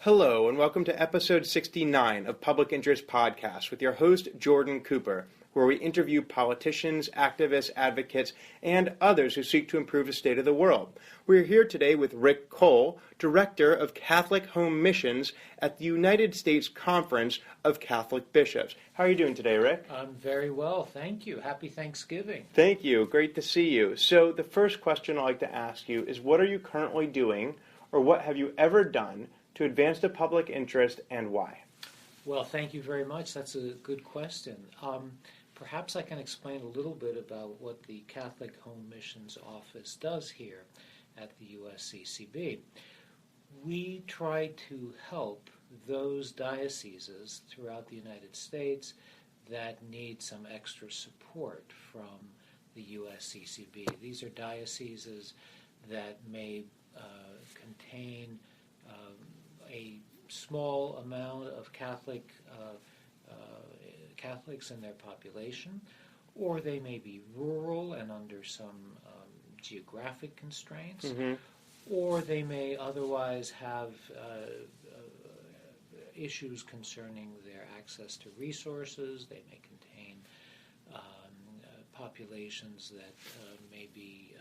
Hello, and welcome to episode 69 of Public Interest Podcast with your host, Jordan Cooper, where we interview politicians, activists, advocates, and others who seek to improve the state of the world. We're here today with Rick Coll, Director of Catholic Home Missions at the United States Conference of Catholic Bishops. How are you doing today, Rick? I'm very well, thank you. Happy Thanksgiving. Thank you. Great to see you. So the first question I'd like to ask you is, what are you currently doing, or what have you ever done to advance the public interest, and why? Well, thank you very much. That's a good question. Perhaps I can explain a little bit about what the Catholic Home Missions Office does here at the USCCB. We try to help those dioceses throughout the United States that need some extra support from the USCCB. These are dioceses that may contain a small amount of Catholics in their population, or they may be rural and under some geographic constraints, or they may otherwise have issues concerning their access to resources. They may contain populations that may be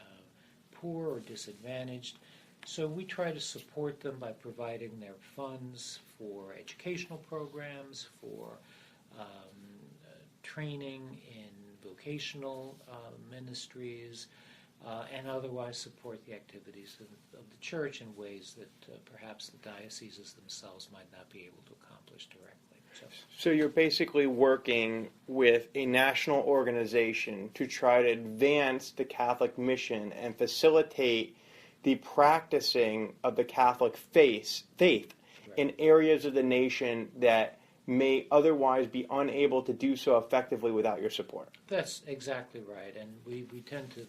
poor or disadvantaged. So we try to support them by providing their funds for educational programs, for training in vocational ministries, and otherwise support the activities of the church in ways that perhaps the dioceses themselves might not be able to accomplish directly. So you're basically working with a national organization to try to advance the Catholic mission and facilitate the practicing of the Catholic faith in areas of the nation that may otherwise be unable to do so effectively without your support. That's exactly right, and we tend to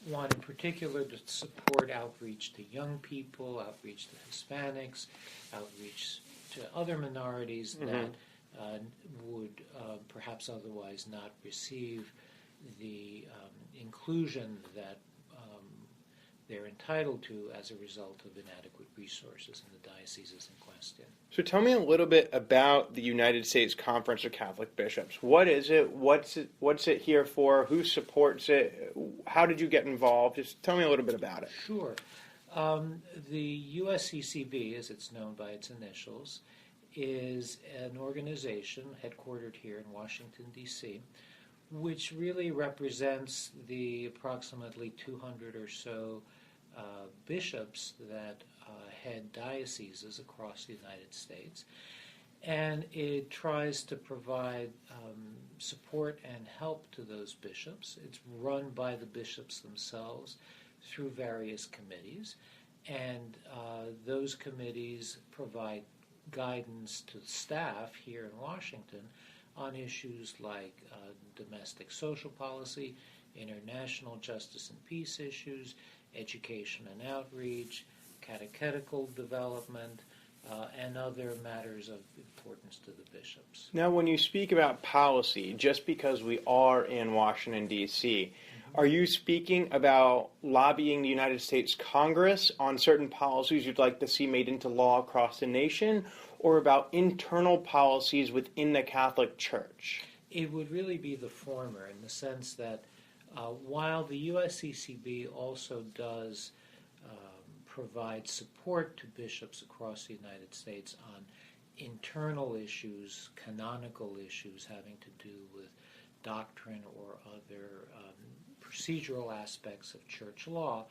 want in particular to support outreach to young people, outreach to Hispanics, outreach to other minorities that would perhaps otherwise not receive the inclusion that they're entitled to as a result of inadequate resources in the dioceses in question. So tell me a little bit about the United States Conference of Catholic Bishops. What is it? What's it here for? Who supports it? How did you get involved? Just tell me a little bit about it. Sure. The USCCB, as it's known by its initials, is an organization headquartered here in Washington, D.C., which really represents the approximately 200 or so bishops that head dioceses across the United States. And it tries to provide support and help to those bishops. It's run by the bishops themselves through various committees. And those committees provide guidance to staff here in Washington on issues like domestic social policy, international justice and peace issues, education and outreach, catechetical development, and other matters of importance to the bishops. Now, when you speak about policy, just because we are in Washington, D.C., are you speaking about lobbying the United States Congress on certain policies you'd like to see made into law across the nation, or about internal policies within the Catholic Church? It would really be the former, in the sense that while the USCCB also does provide support to bishops across the United States on internal issues, canonical issues having to do with doctrine or other procedural aspects of church law,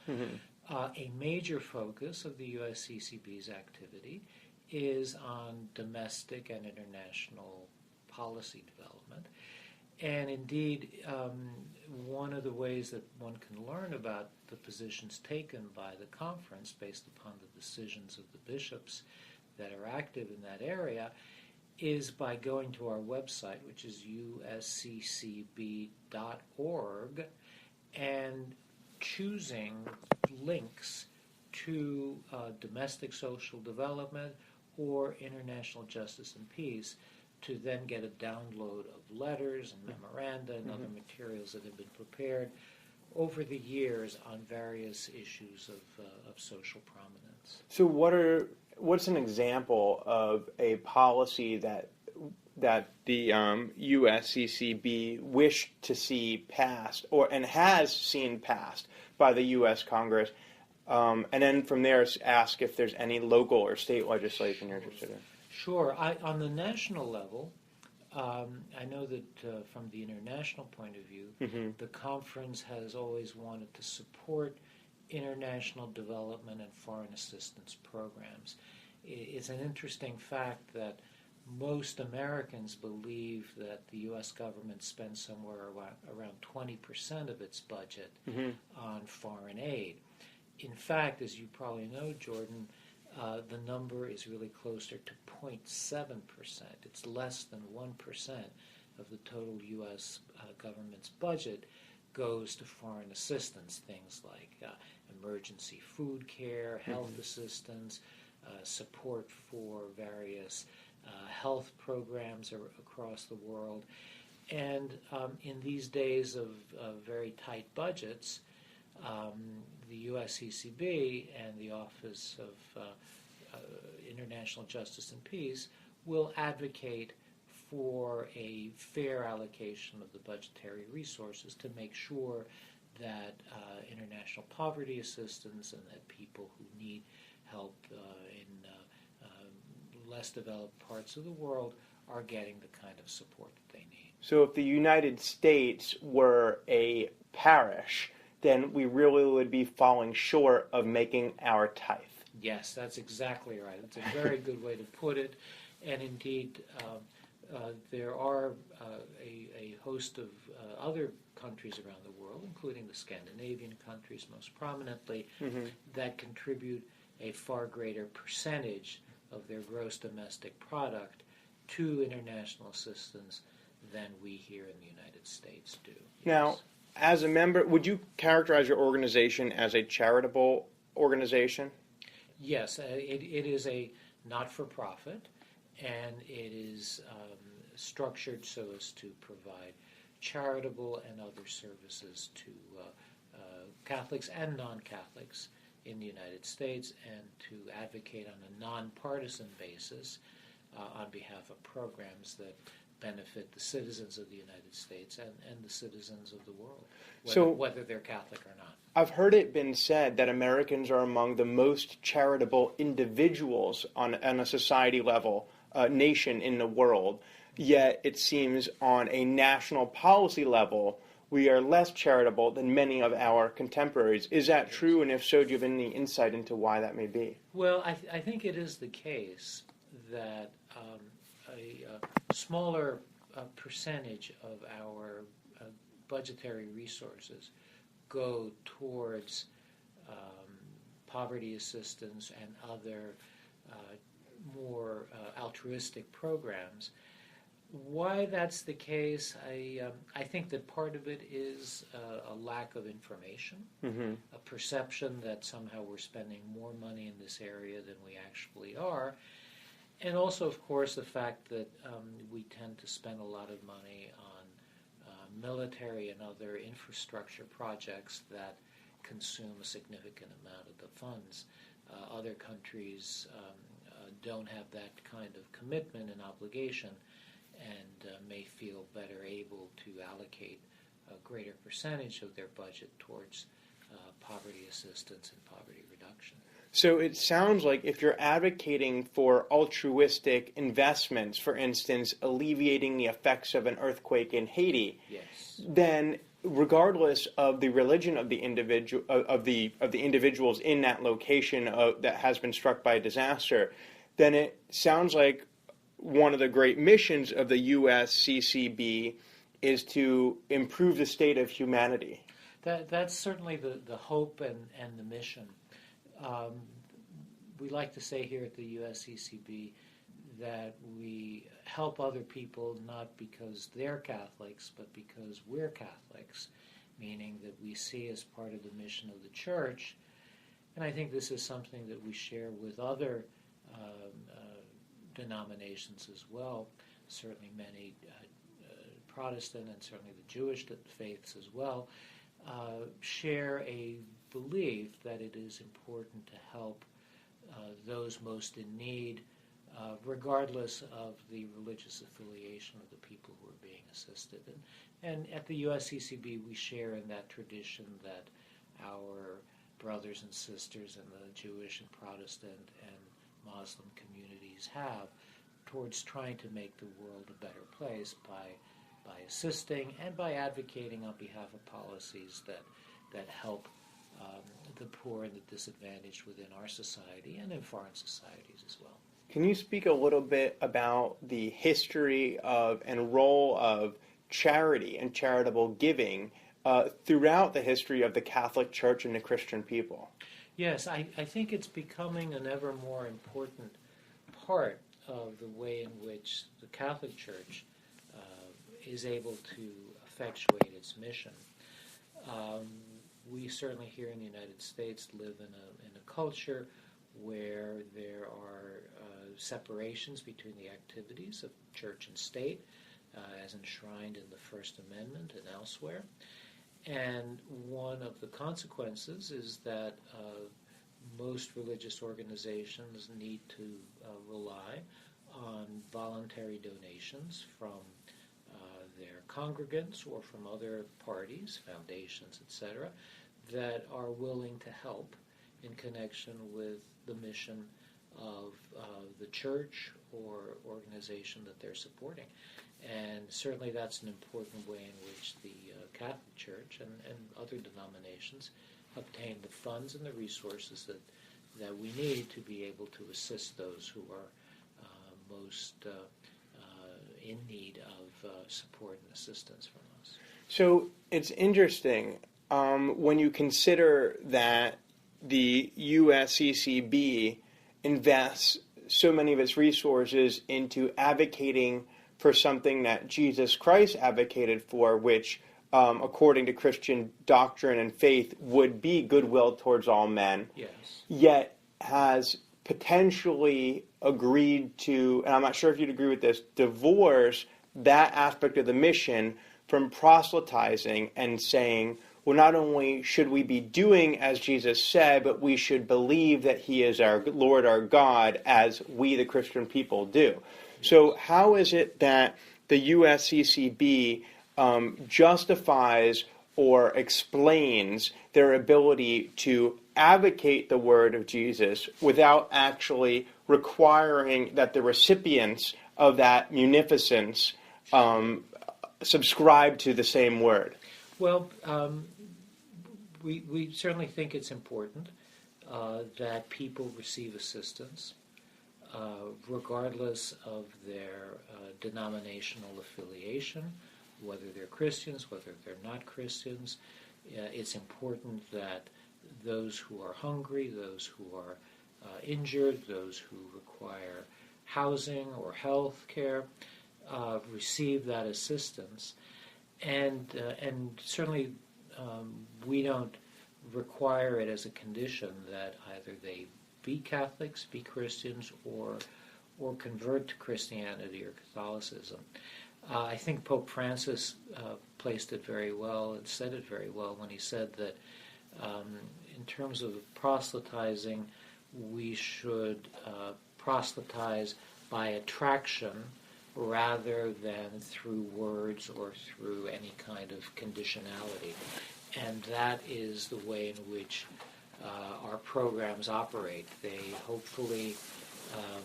a major focus of the USCCB's activity is on domestic and international policy development. And indeed, one of the ways that one can learn about the positions taken by the conference based upon the decisions of the bishops that are active in that area is by going to our website, which is usccb.org, and choosing links to domestic social development or international justice and peace, to then get a download of letters and memoranda and other materials that have been prepared over the years on various issues of social prominence. So what are what's an example of a policy that the USCCB wished to see passed, and has seen passed by the U.S. Congress, and then from there ask if there's any local or state legislation you're interested in? Sure. On the national level, I know that from the international point of view, the conference has always wanted to support international development and foreign assistance programs. It's an interesting fact that most Americans believe that the U.S. government spends somewhere around 20% of its budget on foreign aid. In fact, as you probably know, Jordan, the number is really closer to 0.7%. It's less than 1% of the total U.S. government's budget goes to foreign assistance, things like emergency food care, health assistance, support for various health programs across the world. And in these days of very tight budgets, the USCCB and the Office of International Justice and Peace will advocate for a fair allocation of the budgetary resources to make sure that international poverty assistance and that people who need help in less developed parts of the world are getting the kind of support that they need. So if the United States were a parish, then we really would be falling short of making our tithe. Yes, that's exactly right. It's a very good way to put it. And indeed, there are a host of other countries around the world, including the Scandinavian countries most prominently, that contribute a far greater percentage of their gross domestic product to international assistance than we here in the United States do. Yes. Now, as a member, would you characterize your organization as a charitable organization? Yes, it is a not-for-profit, and it is structured so as to provide charitable and other services to Catholics and non-Catholics in the United States, and to advocate on a nonpartisan basis on behalf of programs that benefit the citizens of the United States and the citizens of the world, whether they're Catholic or not. I've heard it been said that Americans are among the most charitable individuals on a society level, nation in the world, yet it seems on a national policy level we are less charitable than many of our contemporaries. Is that true? And if so, do you have any insight into why that may be? Well, I think it is the case that a smaller percentage of our budgetary resources go towards poverty assistance and other more altruistic programs. Why that's the case, I think that part of it is a lack of information, a perception that somehow we're spending more money in this area than we actually are, and also, of course, the fact that we tend to spend a lot of money on military and other infrastructure projects that consume a significant amount of the funds. Other countries don't have that kind of commitment and obligation, and may feel better able to allocate a greater percentage of their budget towards poverty assistance and poverty reduction. So it sounds like if you're advocating for altruistic investments, for instance, alleviating the effects of an earthquake in Haiti, yes, then regardless of the religion of the individual of the individuals in that location that has been struck by a disaster, then it sounds like one of the great missions of the USCCB is to improve the state of humanity. That's certainly the hope and the mission. We like to say here at the USCCB that we help other people not because they're Catholics, but because we're Catholics, meaning that we see as part of the mission of the Church, and I think this is something that we share with other denominations as well, certainly many Protestant and certainly the Jewish faiths as well, share a belief that it is important to help those most in need, regardless of the religious affiliation of the people who are being assisted. And at the USCCB, we share in that tradition that our brothers and sisters in the Jewish and Protestant and Muslim communities have towards trying to make the world a better place by assisting and by advocating on behalf of policies that help the poor and the disadvantaged within our society and in foreign societies as well. Can you speak a little bit about the history of and role of charity and charitable giving throughout the history of the Catholic Church and the Christian people? Yes, I think it's becoming an ever more important part of the way in which the Catholic Church is able to effectuate its mission. We certainly here in the United States live in a culture where there are separations between the activities of church and state, as enshrined in the First Amendment and elsewhere. And one of the consequences is that most religious organizations need to rely on voluntary donations from their congregants or from other parties, foundations, etc., that are willing to help in connection with the mission of the church or organization that they're supporting. And certainly that's an important way in which the Catholic Church and other denominations obtain the funds and the resources that we need to be able to assist those who are most in need of support and assistance from us. So it's interesting when you consider that the USCCB invests so many of its resources into advocating for something that Jesus Christ advocated for, which, according to Christian doctrine and faith, would be goodwill towards all men. Yes. Yet has potentially agreed to, and I'm not sure if you'd agree with this, divorce that aspect of the mission from proselytizing and saying, well, not only should we be doing as Jesus said, but we should believe that he is our Lord, our God, as we, the Christian people, do. So how is it that the USCCB justifies or explains their ability to advocate the word of Jesus without actually requiring that the recipients of that munificence subscribe to the same word? Well, we certainly think it's important that people receive assistance regardless of their denominational affiliation, whether they're Christians, whether they're not Christians. It's important that those who are hungry, those who are injured, those who require housing or health care receive that assistance. And certainly we don't require it as a condition that either they be Catholics, be Christians, or convert to Christianity or Catholicism. I think Pope Francis placed it very well and said it very well when he said that in terms of proselytizing, we should proselytize by attraction rather than through words or through any kind of conditionality. And that is the way in which our programs operate. They hopefully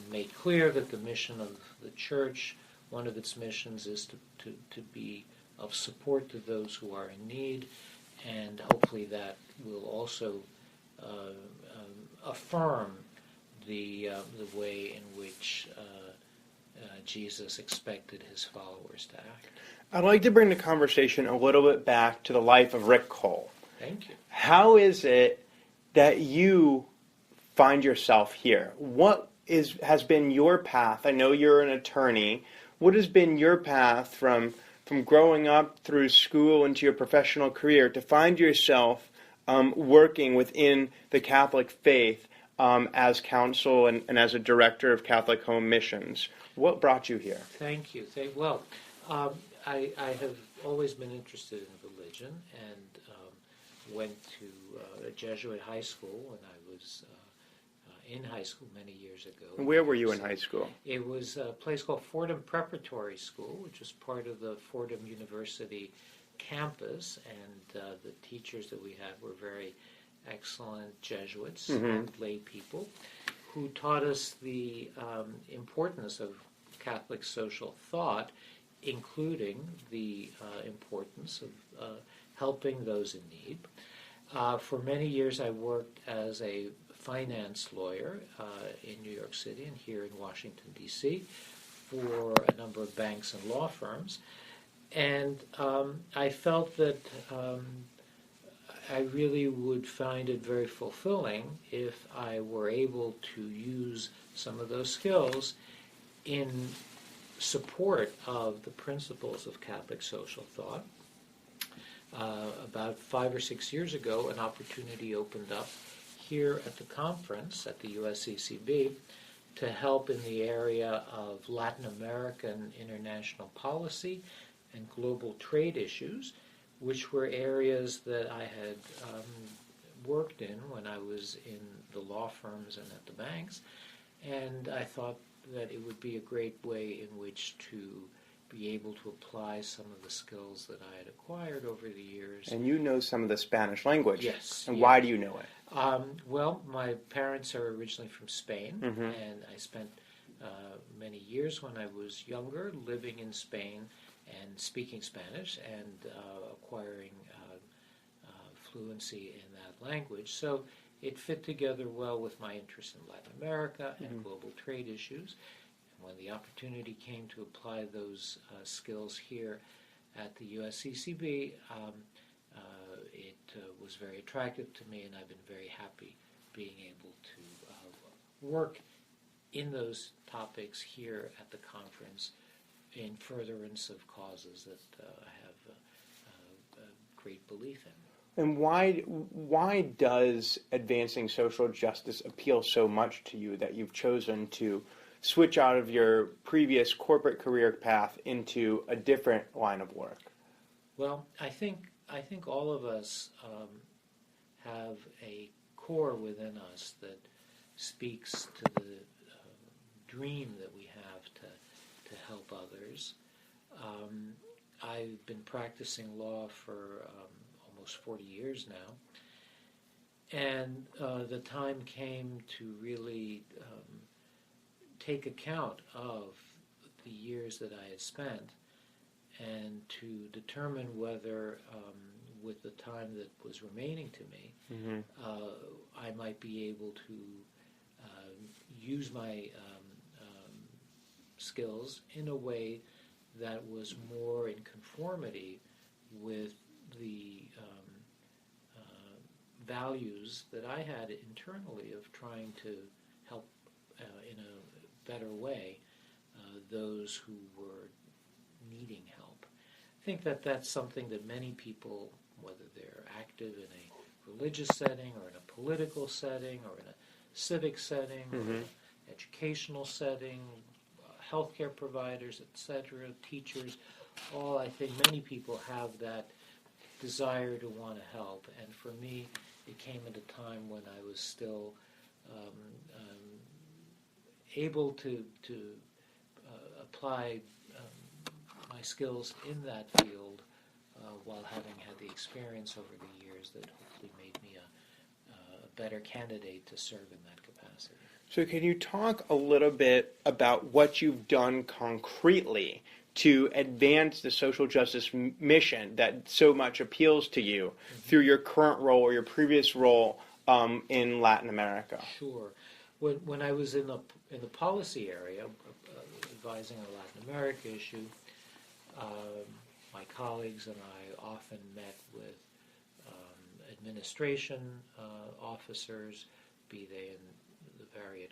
make clear that the mission of the Church, one of its missions is to be of support to those who are in need, and hopefully that will also affirm the way in which Jesus expected his followers to act. I'd like to bring the conversation a little bit back to the life of Rick Coll. Thank you. How is it that you find yourself here? What has been your path? I know you're an attorney. What has been your path from growing up through school into your professional career to find yourself working within the Catholic faith as counsel and as a director of Catholic Home Missions? What brought you here? Thank you. Well, I have always been interested in religion and went to a Jesuit high school when I was in high school many years ago. And where were you in high school? It was a place called Fordham Preparatory School, which was part of the Fordham University campus, and the teachers that we had were very excellent Jesuits and lay people who taught us the importance of Catholic social thought, including the importance of helping those in need. For many years I worked as a finance lawyer in New York City and here in Washington, D.C. for a number of banks and law firms. And I felt that I really would find it very fulfilling if I were able to use some of those skills in support of the principles of Catholic social thought. About 5 or 6 years ago, an opportunity opened up here at the conference at the USCCB to help in the area of Latin American international policy and global trade issues, which were areas that I had worked in when I was in the law firms and at the banks. And I thought that it would be a great way in which to be able to apply some of the skills that I had acquired over the years. And you know some of the Spanish language. Yes. And why do you know it? Well, my parents are originally from Spain, and I spent many years when I was younger living in Spain and speaking Spanish and acquiring fluency in that language. So it fit together well with my interest in Latin America and global trade issues. And when the opportunity came to apply those skills here at the USCCB, it was very attractive to me, and I've been very happy being able to work in those topics here at the conference in furtherance of causes that I have a great belief in. And why does advancing social justice appeal so much to you that you've chosen to switch out of your previous corporate career path into a different line of work? Well, I think all of us have a core within us that speaks to the dream that we have to help others. I've been practicing law for almost 40 years now, and the time came to really take account of the years that I had spent and to determine whether, with the time that was remaining to me, I might be able to use my skills in a way that was more in conformity with the values that I had internally of trying to help in a better way those who were needing help. I think that that's something that many people, whether they're active in a religious setting or in a political setting or in a civic setting or an educational setting, healthcare providers, etc., teachers, all, I think many people have that desire to want to help. And for me, it came at a time when I was still able to apply my skills in that field while having had the experience over the years that hopefully made me a better candidate to serve in that capacity. So can you talk a little bit about what you've done concretely to advance the social justice mission that so much appeals to you through your current role or your previous role in Latin America? Sure. When I was in the policy area, advising on Latin America issue, my colleagues and I often met with administration officers, be they in the various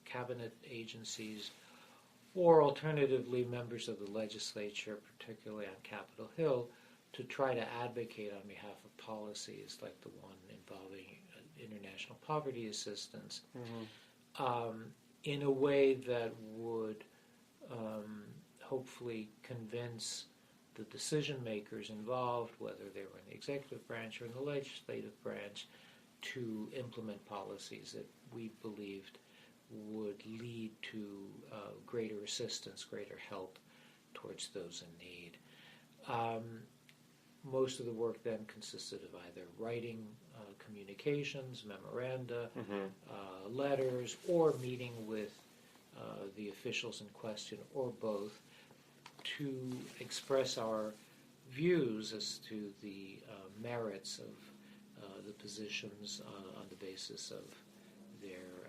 cabinet agencies, or alternatively members of the legislature, particularly on Capitol Hill, to try to advocate on behalf of policies like the one involving international poverty assistance in a way that would hopefully convince the decision makers involved, whether they were in the executive branch or in the legislative branch, to implement policies that we believed would lead to greater assistance, greater help towards those in need. Most of the work then consisted of either writing communications, memoranda, letters, or meeting with the officials in question, or both, to express our views as to the merits of the positions on the basis of their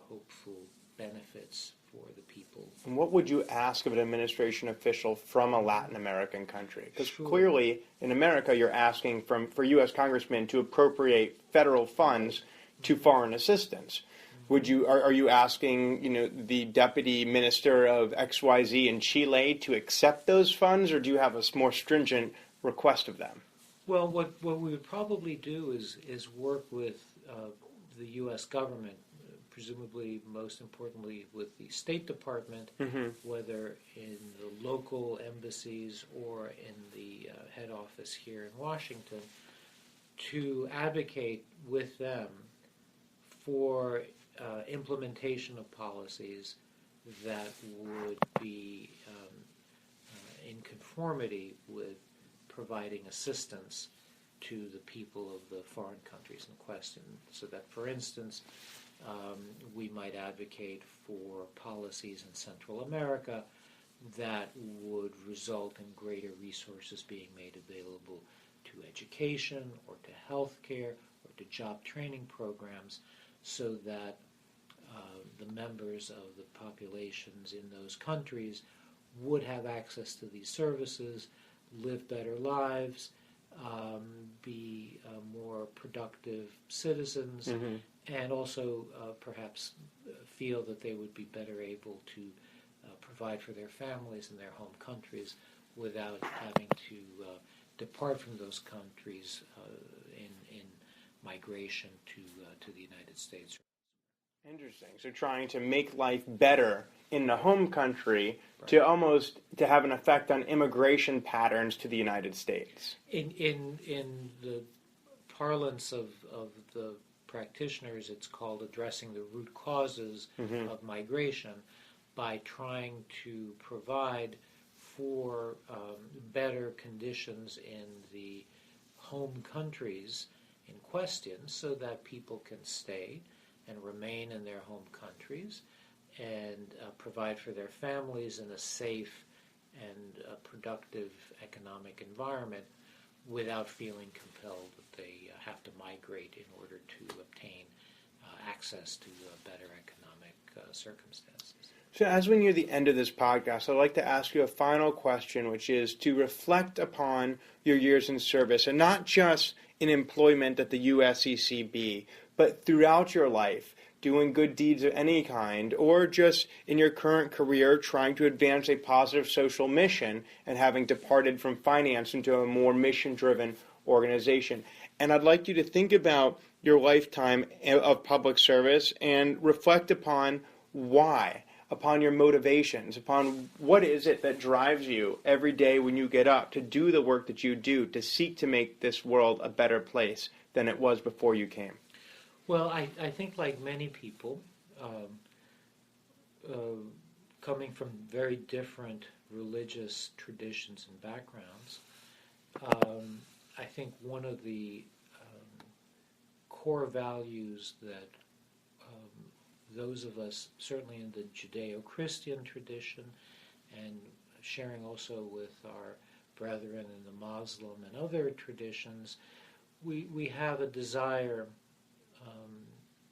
hopeful benefits for the people. And what would you ask of an administration official from a Latin American country? Because Sure. clearly, in America, you're asking for U.S. congressmen to appropriate federal funds to foreign assistance. Are you asking, the deputy minister of XYZ in Chile to accept those funds, or do you have a more stringent request of them? Well, what we would probably do is work with the U.S. government, presumably most importantly with the State Department, whether in the local embassies or in the head office here in Washington, to advocate with them for implementation of policies that would be in conformity with providing assistance to the people of the foreign countries in question. So that, for instance, we might advocate for policies in Central America that would result in greater resources being made available to education or to health care or to job training programs, so that the members of the populations in those countries would have access to these services, live better lives, be more productive citizens, and also perhaps feel that they would be better able to provide for their families in their home countries without having to depart from those countries in migration to the United States. Interesting. So trying to make life better in the home country to have an effect on immigration patterns to the United States. In the parlance of the practitioners, it's called addressing the root causes of migration, by trying to provide for better conditions in the home countries in question, so that people can stay and remain in their home countries and provide for their families in a safe and productive economic environment without feeling compelled that they have to migrate in order to obtain access to better economic circumstances. So as we near the end of this podcast, I'd like to ask you a final question, which is to reflect upon your years in service, and not just in employment at the USCCB, but throughout your life, doing good deeds of any kind, or just in your current career trying to advance a positive social mission and having departed from finance into a more mission-driven organization. And I'd like you to think about your lifetime of public service and reflect upon why, upon your motivations, upon what is it that drives you every day when you get up to do the work that you do, to seek to make this world a better place than it was before you came. Well, I think, like many people, coming from very different religious traditions and backgrounds, I think one of the core values that those of us, certainly in the Judeo-Christian tradition, and sharing also with our brethren in the Muslim and other traditions, we have a desire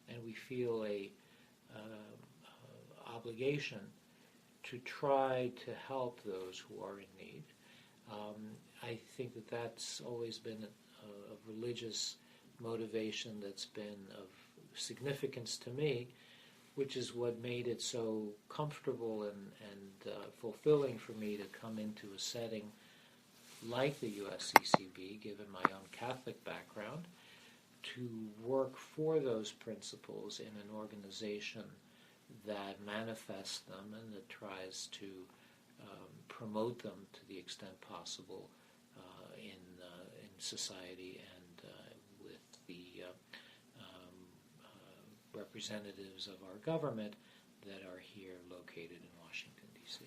and we feel a obligation to try to help those who are in need. I think that that's always been a religious motivation that's been of significance to me, which is what made it so comfortable and fulfilling for me to come into a setting like the USCCB, given my own Catholic background, to work for those principles in an organization that manifests them and that tries to promote them to the extent possible in society and with the representatives of our government that are here located in Washington, D.C.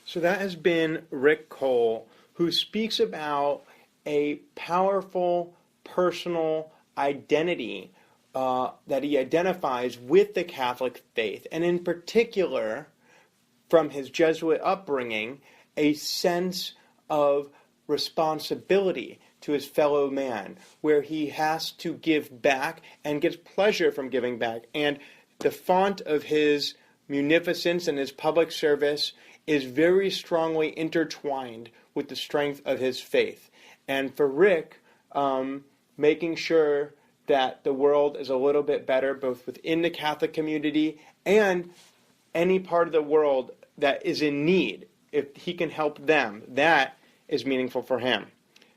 So that has been Rick Coll, who speaks about a powerful personal identity that he identifies with the Catholic faith, and in particular, from his Jesuit upbringing, a sense of responsibility to his fellow man, where he has to give back and gets pleasure from giving back. And the font of his munificence and his public service is very strongly intertwined with the strength of his faith. And for Rick, making sure that the world is a little bit better, both within the Catholic community and any part of the world that is in need, if he can help them, that is meaningful for him.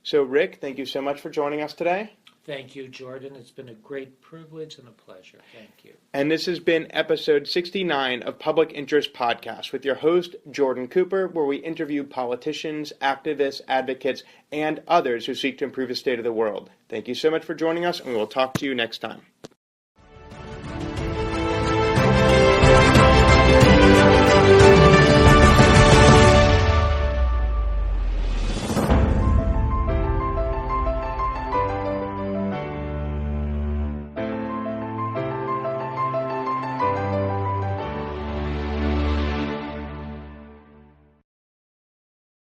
So Rick, thank you so much for joining us today. Thank you, Jordan. It's been a great privilege and a pleasure. Thank you. And this has been episode 69 of Public Interest Podcast with your host, Jordan Cooper, where we interview politicians, activists, advocates, and others who seek to improve the state of the world. Thank you so much for joining us, and we will talk to you next time.